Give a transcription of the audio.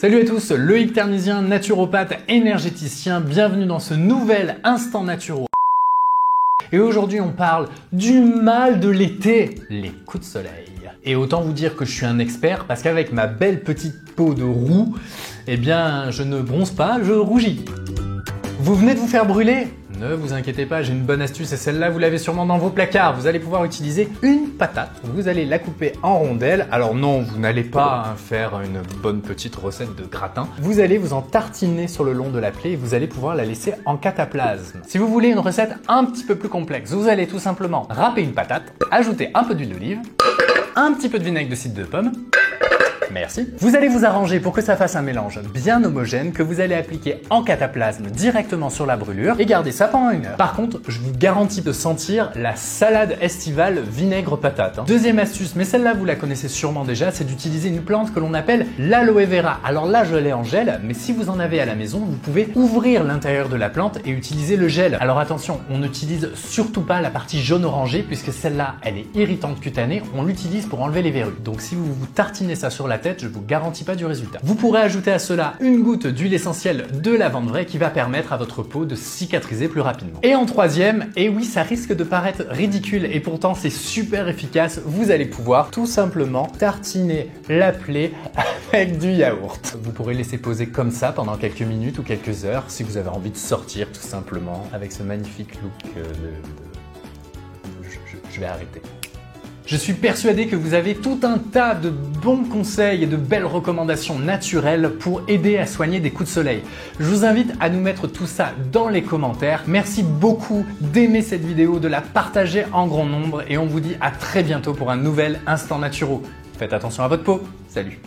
Salut à tous, Loïc Termisien, naturopathe énergéticien, bienvenue dans ce nouvel Instant Naturo. Et aujourd'hui on parle du mal de l'été, les coups de soleil. Et autant vous dire que je suis un expert parce qu'avec ma belle petite peau de roux, eh bien je ne bronze pas, je rougis. Vous venez de vous faire brûler ? Ne vous inquiétez pas, j'ai une bonne astuce et celle-là vous l'avez sûrement dans vos placards. Vous allez pouvoir utiliser une patate, vous allez la couper en rondelles. Alors non, vous n'allez pas faire une bonne petite recette de gratin. Vous allez vous en tartiner sur le long de la plaie et vous allez pouvoir la laisser en cataplasme. Si vous voulez une recette un petit peu plus complexe, vous allez tout simplement râper une patate, ajouter un peu d'huile d'olive, un petit peu de vinaigre de cidre de pomme. Merci. Vous allez vous arranger pour que ça fasse un mélange bien homogène que vous allez appliquer en cataplasme directement sur la brûlure et garder ça pendant 1 heure. Par contre, je vous garantis de sentir la salade estivale vinaigre patate. Deuxième astuce, mais celle-là vous la connaissez sûrement déjà, c'est d'utiliser une plante que l'on appelle l'aloe vera. Alors là, je l'ai en gel, mais si vous en avez à la maison, vous pouvez ouvrir l'intérieur de la plante et utiliser le gel. Alors attention, on n'utilise surtout pas la partie jaune orangée puisque celle-là, elle est irritante cutanée. On l'utilise pour enlever les verrues. Donc si vous vous tartinez ça sur la tête, je vous garantis pas du résultat. Vous pourrez ajouter à cela une goutte d'huile essentielle de lavande vraie qui va permettre à votre peau de cicatriser plus rapidement. Et en troisième, et oui, ça risque de paraître ridicule et pourtant c'est super efficace, vous allez pouvoir tout simplement tartiner la plaie avec du yaourt. Vous pourrez laisser poser comme ça pendant quelques minutes ou quelques heures si vous avez envie de sortir tout simplement avec ce magnifique look Je vais arrêter. Je suis persuadé que vous avez tout un tas de bons conseils et de belles recommandations naturelles pour aider à soigner des coups de soleil. Je vous invite à nous mettre tout ça dans les commentaires. Merci beaucoup d'aimer cette vidéo, de la partager en grand nombre et on vous dit à très bientôt pour un nouvel Instant Naturo. Faites attention à votre peau. Salut!